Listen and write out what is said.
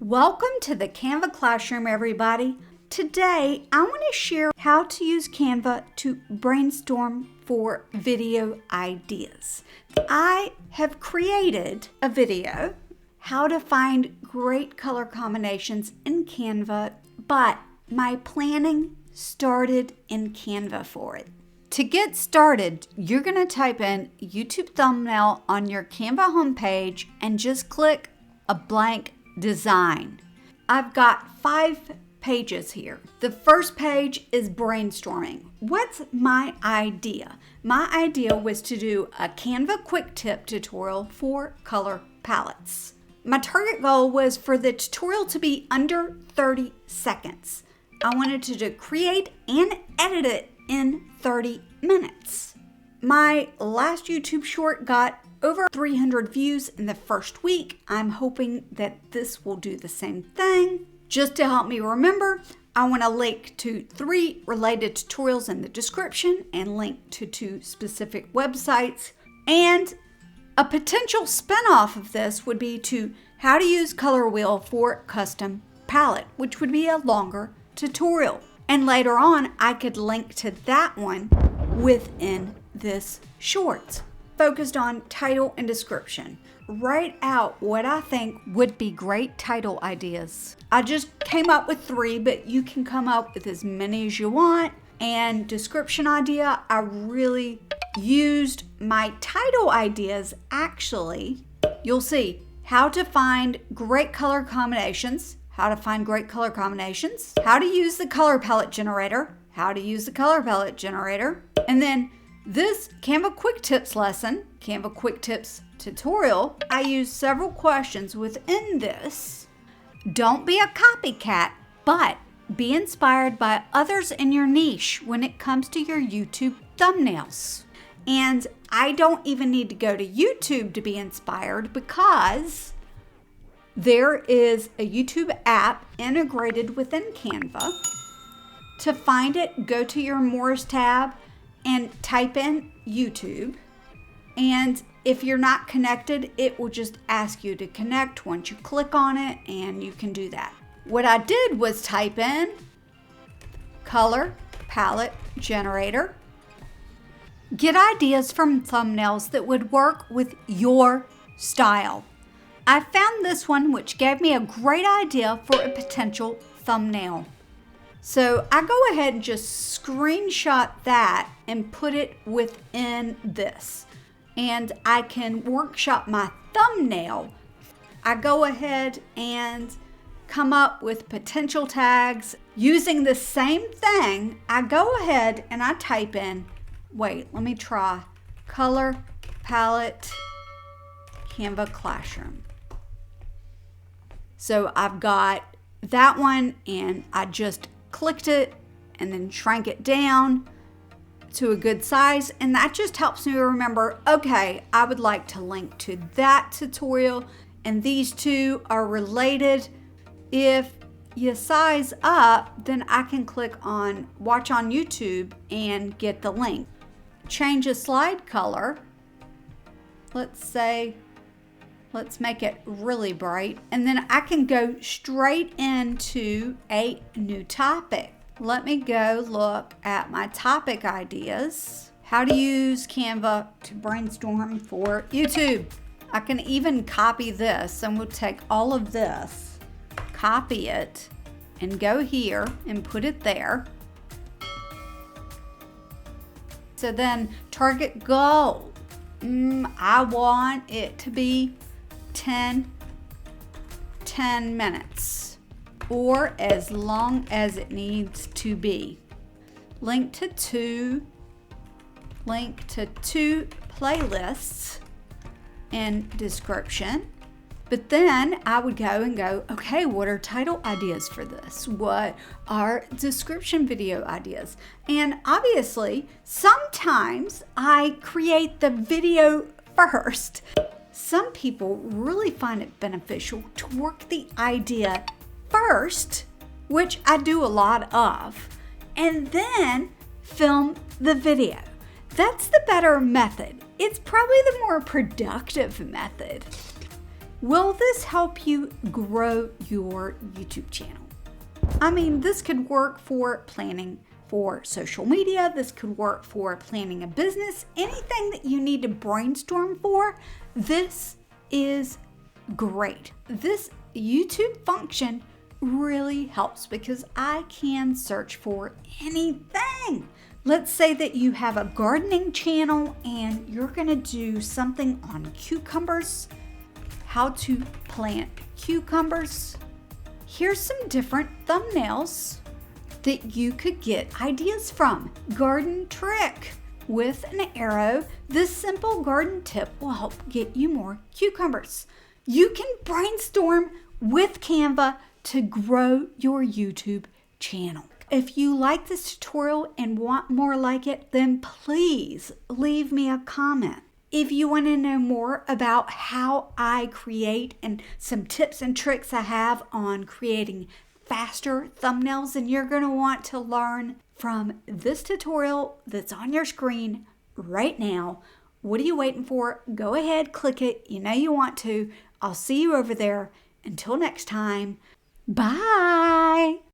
Welcome to the Canva Classroom, everybody. Today, I want to share how to use Canva to brainstorm for video ideas. I have created a video, how to find great color combinations in Canva, but my planning started in Canva for it. To get started, you're going to type in YouTube thumbnail on your Canva homepage and just click a blank design. I've got 5 pages here. The first page is brainstorming. What's my idea? My idea was to do a Canva quick tip tutorial for color palettes. My target goal was for the tutorial to be under 30 seconds. I wanted to create and edit it in 30 minutes. My last YouTube short got over 300 views in the first week. I'm hoping that this will do the same thing. Just to help me remember, I want to link to 3 related tutorials in the description and link to 2 specific websites. And a potential spinoff of this would be to how to use Color Wheel for custom palette, which would be a longer tutorial. And later on, I could link to that one within this short. Focused on title and description. Write out what I think would be great title ideas. I just came up with 3, but you can come up with as many as you want. And description idea, I really used my title ideas. Actually, you'll see how to find great color combinations, how to use the color palette generator, and then this Canva Quick Tips lesson, Canva Quick Tips tutorial, I use several questions within this. Don't be a copycat, but be inspired by others in your niche when it comes to your YouTube thumbnails. And I don't even need to go to YouTube to be inspired because there is a YouTube app integrated within Canva. To find it, go to your More's tab and type in YouTube. And if you're not connected, it will just ask you to connect once you click on it, and you can do that. What I did was type in color palette generator. Get ideas from thumbnails that would work with your style. I found this one, which gave me a great idea for a potential thumbnail. So I go ahead and just screenshot that and put it within this. And I can workshop my thumbnail. I go ahead and come up with potential tags. Using the same thing, I go ahead and I type in, color palette Canva Classroom. So I've got that one, and I just clicked it and then shrank it down to a good size, and that just helps me remember, okay, I would like to link to that tutorial, and these 2 are related. If you size up, then I can click on watch on YouTube and get the link. Change a slide color. Let's make it really bright, and then I can go straight into a new topic. Let me go look at my topic ideas. How to use Canva to brainstorm for YouTube. I can even copy this, and we'll take all of this, copy it, and go here and put it there. So then target goal. I want it to be 10 minutes or as long as it needs to be. Link to two playlists in description. But then I would go, okay, what are title ideas for this? What are description video ideas? And obviously, sometimes I create the video first. Some people really find it beneficial to work the idea first, which I do a lot of, and then film the video. That's the better method. It's probably the more productive method. Will this help you grow your YouTube channel? I mean, this could work for planning for social media. This could work for planning a business. Anything that you need to brainstorm for, this is great. This YouTube function really helps because I can search for anything. Let's say that you have a gardening channel and you're going to do something on cucumbers, how to plant cucumbers. Here's some different thumbnails that you could get ideas from. Garden trick with an arrow. This simple garden tip will help get you more cucumbers. You can brainstorm with Canva to grow your YouTube channel. If you like this tutorial and want more like it, then please leave me a comment. If you want to know more about how I create and some tips and tricks I have on creating faster thumbnails, then you're going to want to learn from this tutorial that's on your screen right now. What are you waiting for? Go ahead, click it. You know you want to. I'll see you over there. Until next time, bye.